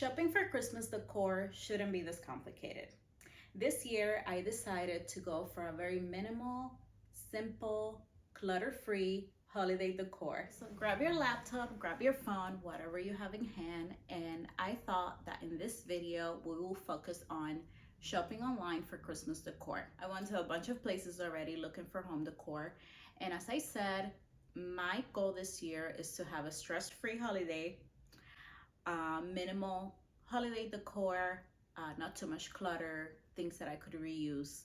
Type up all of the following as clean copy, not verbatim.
Shopping for Christmas decor shouldn't be this complicated. This year, I decided to go for a very minimal, simple, clutter-free holiday decor. So grab your laptop, grab your phone, whatever you have in hand, and I thought that in this video, we will focus on shopping online for Christmas decor. I went to a bunch of places already looking for home decor, and as I said, my goal this year is to have a stress-free holiday, minimal holiday decor, not too much clutter, things that I could reuse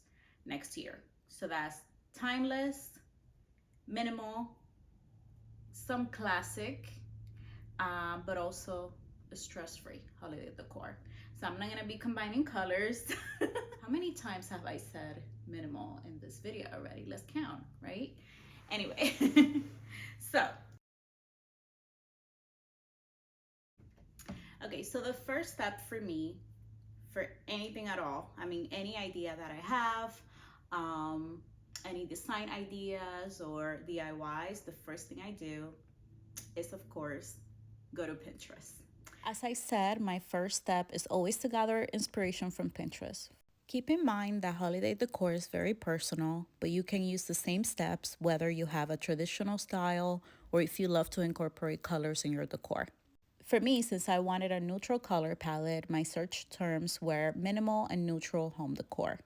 next year. So that's timeless, minimal, some classic, but also a stress-free holiday decor. So I'm not gonna be combining colors. How many times have I said minimal in this video already? Let's count, right? Anyway, so okay, so the first step for me, for anything at all, I mean, any idea that I have, any design ideas or DIYs, the first thing I do is, of course, go to Pinterest. As I said, my first step is always to gather inspiration from Pinterest. Keep in mind that holiday decor is very personal, but you can use the same steps whether you have a traditional style or if you love to incorporate colors in your decor. For me, since I wanted a neutral color palette, my search terms were minimal and neutral home decor.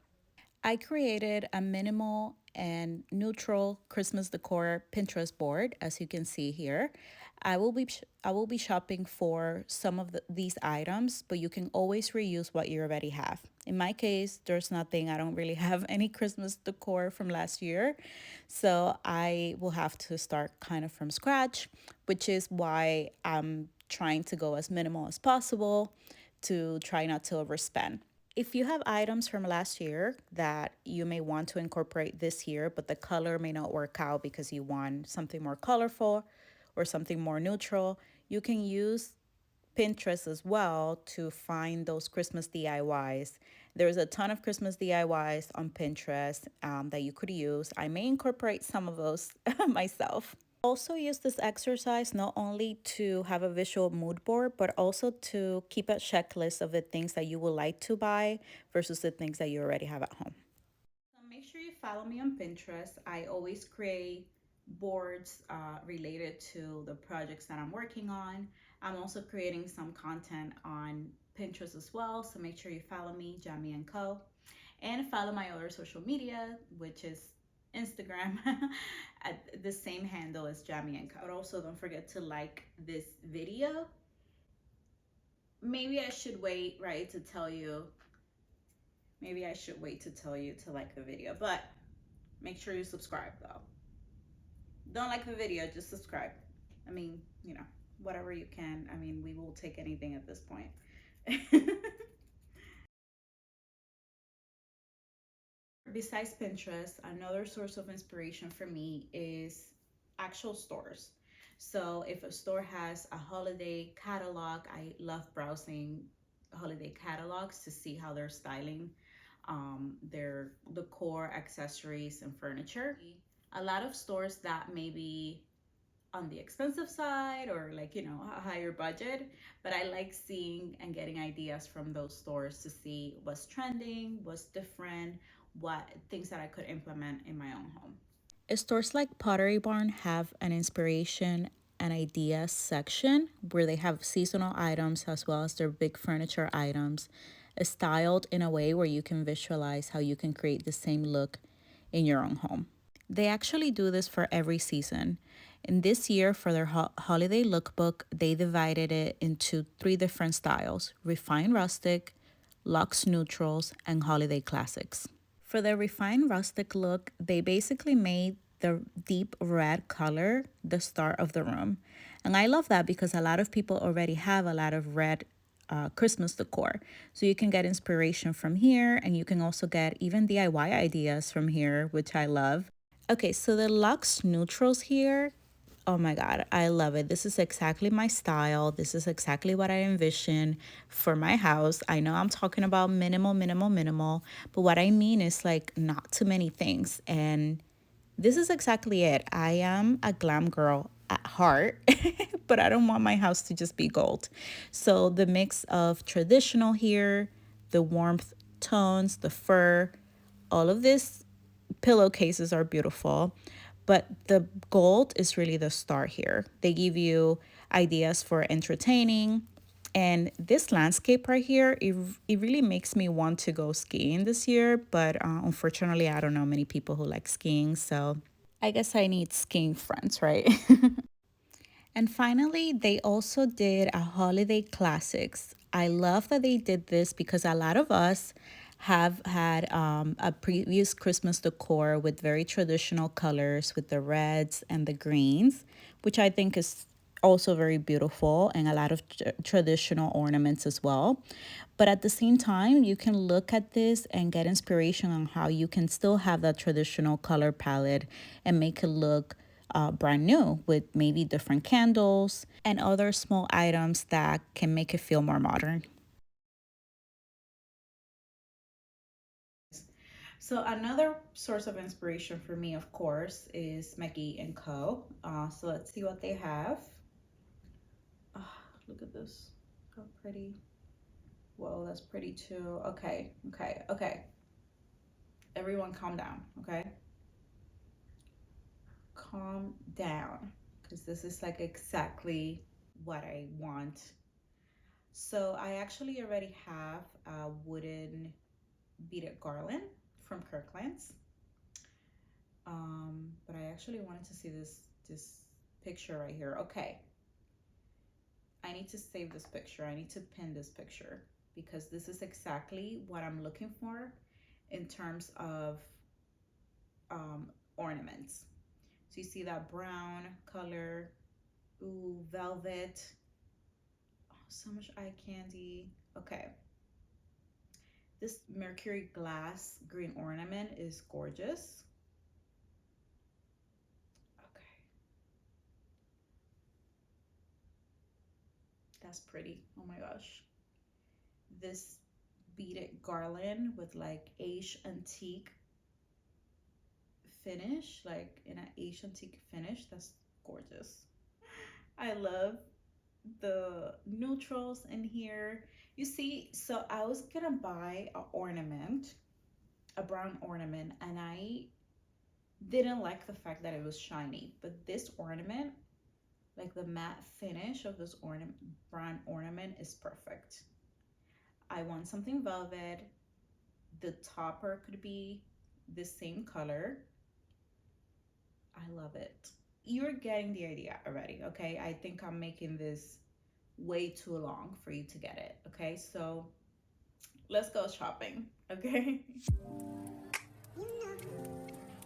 I created a minimal and neutral Christmas decor Pinterest board, as you can see here. I will be shopping for some of these items, but you can always reuse what you already have. In my case, there's nothing. I don't really have any Christmas decor from last year, so I will have to start kind of from scratch, which is why I'm trying to go as minimal as possible to try not to overspend. If you have items from last year that you may want to incorporate this year, but the color may not work out because you want something more colorful or something more neutral, you can use Pinterest as well to find those Christmas DIYs. There's a ton of Christmas DIYs on Pinterest that you could use. I may incorporate some of those myself. Also use this exercise not only to have a visual mood board, but also to keep a checklist of the things that you would like to buy versus the things that you already have at home. So make sure you follow me on Pinterest. I always create boards related to the projects that I'm working on. I'm also creating some content on Pinterest as well, so make sure you follow me, McGee Co, and follow my other social media, which is Instagram at the same handle as McGee Co. But also don't forget to like this video. Maybe I should wait, right, to tell you. Maybe I should wait to tell you to like the video, but make sure you subscribe though. Don't like the video, just subscribe. I mean, you know, whatever you can. I mean, we will take anything at this point. Besides Pinterest, another source of inspiration for me is actual stores. So if a store has a holiday catalog, I love browsing holiday catalogs to see how they're styling their decor, accessories, and furniture. A lot of stores that may be on the expensive side or, like, you know, a higher budget, but I like seeing and getting ideas from those stores to see what's trending, what's different, what things that I could implement in my own home. Stores like Pottery Barn have an inspiration and ideas section where they have seasonal items as well as their big furniture items styled in a way where you can visualize how you can create the same look in your own home. They actually do this for every season. And this year, for their holiday lookbook, they divided it into 3 different styles: refined rustic, luxe neutrals, and holiday classics. For the refined rustic look, they basically made the deep red color the star of the room. And I love that because a lot of people already have a lot of red Christmas decor. So you can get inspiration from here, and you can also get even DIY ideas from here, which I love. Okay, so the luxe neutrals here, oh my God, I love it. This is exactly my style. This is exactly what I envision for my house. I know I'm talking about minimal, minimal, minimal, but what I mean is like not too many things. And this is exactly it. I am a glam girl. at heart, but I don't want my house to just be gold. So the mix of traditional here, the warmth tones, the fur, all of this pillowcases are beautiful, but the gold is really the star here. They give you ideas for entertaining. And this landscape right here, it really makes me want to go skiing this year. But unfortunately, I don't know many people who like skiing. So I guess I need skiing friends, right? And finally, they also did a holiday classics. I love that they did this because a lot of us have had a previous Christmas decor with very traditional colors with the reds and the greens, which I think is also very beautiful, and a lot of traditional ornaments as well. But at the same time, you can look at this and get inspiration on how you can still have that traditional color palette and make it look brand new with maybe different candles and other small items that can make it feel more modern. So another source of inspiration for me, of course, is McGee Co. So let's see what they have. Oh, look at this, how pretty. Whoa, that's pretty too. Okay, okay, okay. Everyone calm down, okay? Calm down, because this is like exactly what I want. So I actually already have a wooden beaded garland from Kirkland's. But I actually wanted to see this picture right here. Okay, I need to save this picture. I need to pin this picture because this is exactly what I'm looking for in terms of ornaments. So you see that brown color, ooh, velvet, oh, so much eye candy. Okay, this mercury glass green ornament is gorgeous. Okay, that's pretty. Oh my gosh. This beaded garland with like Asian antique finish, like in an Asian antique finish. That's gorgeous. I love the neutrals in here. You see, so I was gonna buy an ornament, a brown ornament, and I didn't like the fact that it was shiny. But this ornament, like the matte finish of this ornament, brown ornament, is perfect. I want something velvet. The topper could be the same color. I love it. You're getting the idea already, okay? I think I'm making this way too long for you to get it, okay? So let's go shopping, okay?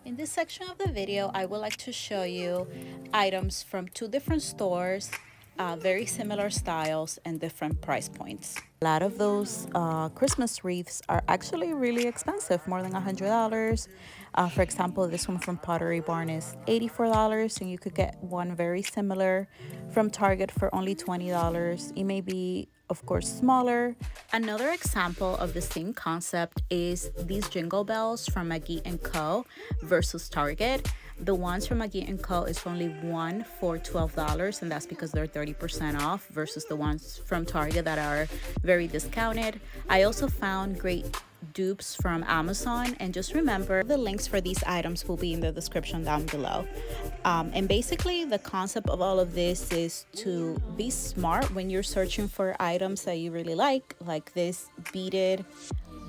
In this section of the video, I would like to show you items from two different stores, very similar styles and different price points. A lot of those Christmas wreaths are actually really expensive, more than $100. For example, this one from Pottery Barn is $84, and you could get one very similar from Target for only $20. It may be, of course, smaller. Another example of the same concept is these jingle bells from McGee Co versus Target. The ones from McGee Co is only one for $12, and that's because they're 30% off versus the ones from Target that are very discounted. I also found great dupes from Amazon, and just remember the links for these items will be in the description down below. And basically the concept of all of this is to be smart when you're searching for items that you really like this beaded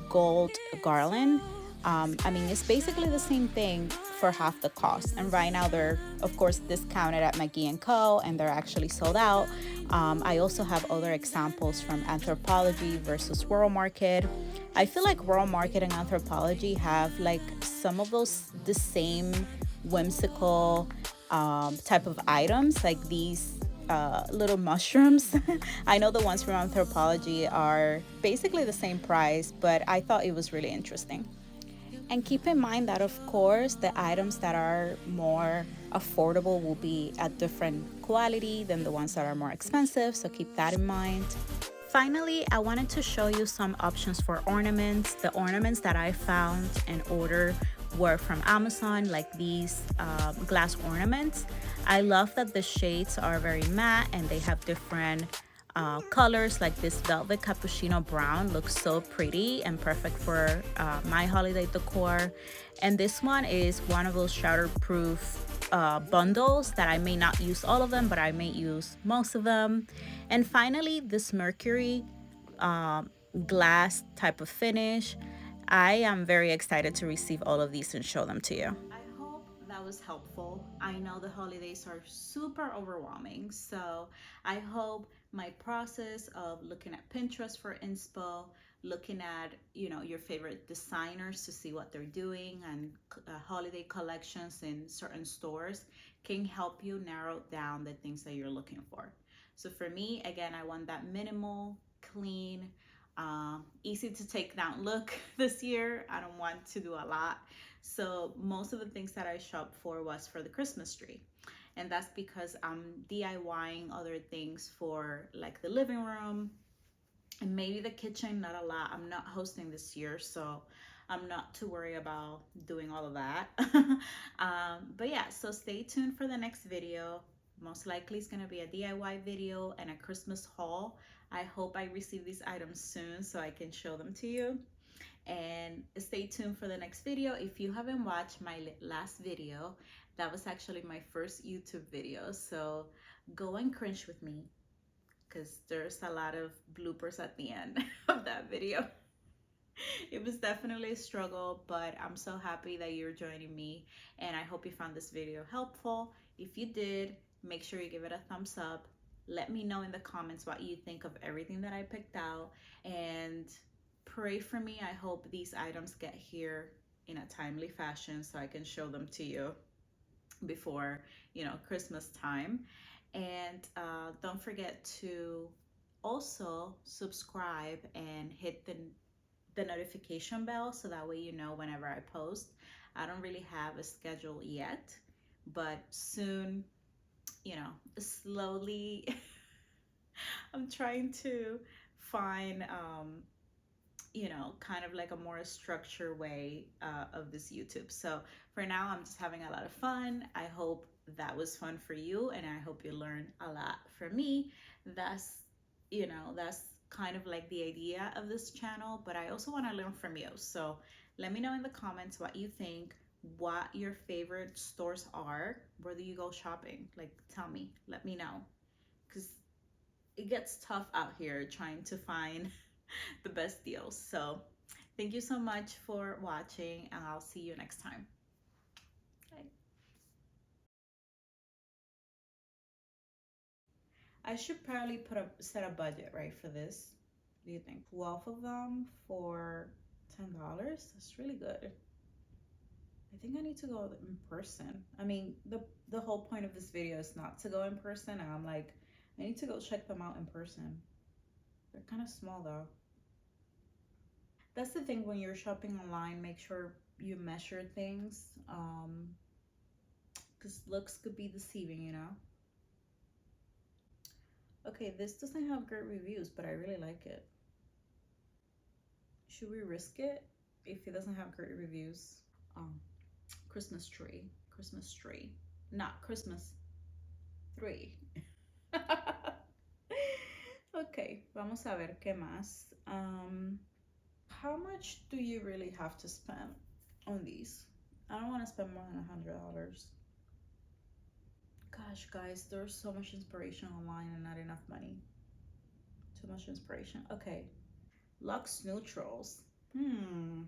gold garland. I mean, it's basically the same thing for half the cost, and right now they're of course discounted at McGee Co, and they're actually sold out. I also have other examples from Anthropologie versus World Market. I feel like World Market and Anthropologie have like some of those the same whimsical type of items, like these little mushrooms. I know the ones from Anthropologie are basically the same price, but I thought it was really interesting. And keep in mind that, of course, the items that are more affordable will be at different quality than the ones that are more expensive, so keep that in mind. Finally, I wanted to show you some options for ornaments. The ornaments that I found and ordered were from Amazon, like these glass ornaments. I love that the shades are very matte and they have different colors. Like this velvet cappuccino brown looks so pretty and perfect for my holiday decor. And this one is one of those shatterproof bundles that I may not use all of them, but I may use most of them. And finally, this mercury glass type of finish. I am very excited to receive all of these and show them to you. I hope that was helpful. I know the holidays are super overwhelming, so I hope my process of looking at Pinterest for inspo, looking at, you know, your favorite designers to see what they're doing, and holiday collections in certain stores can help you narrow down the things that you're looking for. So for me, again, I want that minimal, clean, easy to take down look this year. I don't want to do a lot. So most of the things that I shopped for was for the Christmas tree. And that's because I'm DIYing other things for like the living room and maybe the kitchen, not a lot. I'm not hosting this year, so I'm not too worried about doing all of that. But yeah, so stay tuned for the next video. Most likely it's gonna be a DIY video and a Christmas haul. I hope I receive these items soon so I can show them to you. And stay tuned for the next video. If you haven't watched my last video, that was actually my first YouTube video. So go and cringe with me because there's a lot of bloopers at the end of that video. It was definitely a struggle, but I'm so happy that you're joining me, and I hope you found this video helpful. If you did, make sure you give it a thumbs up. Let me know in the comments what you think of everything that I picked out, and pray for me. I hope these items get here in a timely fashion so I can show them to you before, you know, Christmas time. And don't forget to also subscribe and hit the notification bell so that way you know whenever I post. I don't really have a schedule yet, but soon, you know, slowly I'm trying to find you know, kind of like a more structured way of this YouTube. So for now, I'm just having a lot of fun. I hope that was fun for you, and I hope you learned a lot from me. That's, you know, that's kind of like the idea of this channel, but I also want to learn from you. So let me know in the comments what you think, what your favorite stores are. Where do you go shopping? Like, tell me, let me know, because it gets tough out here trying to find the best deals. So thank you so much for watching, and I'll see you next time. Bye. I should probably set a budget, right, for this. What do you think? 12 of them for $10? That's really good. I think I need to go in person. I mean, the whole point of this video is not to go in person, and I'm like, I need to go check them out in person. They're kind of small though. That's the thing when you're shopping online, make sure you measure things, because looks could be deceiving, you know. Okay, this doesn't have great reviews, but I really like it. Should we risk it if it doesn't have great reviews? Um, Christmas tree, Christmas tree, not Christmas tree. Okay, vamos a ver qué más. How much do you really have to spend on these? I don't want to spend more than $100. Gosh, guys, there's so much inspiration online and not enough money. Too much inspiration. Okay, Lux Neutrals. You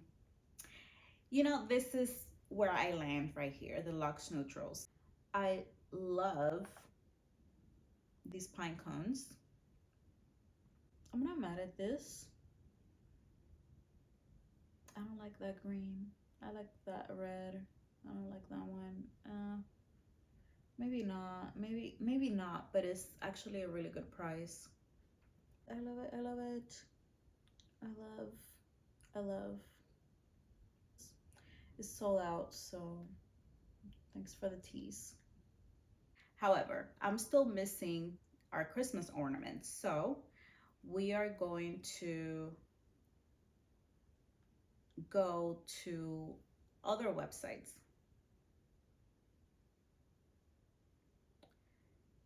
know, this is where I land right here, the Lux Neutrals. I love these pine cones. I'm not mad at this. I don't like that green. I like that red. I don't like that one. Maybe not. Maybe not, but it's actually a really good price. I love it. I love it. I love. I love. It's sold out, so thanks for the tease. However, I'm still missing our Christmas ornaments, so we are going to go to other websites.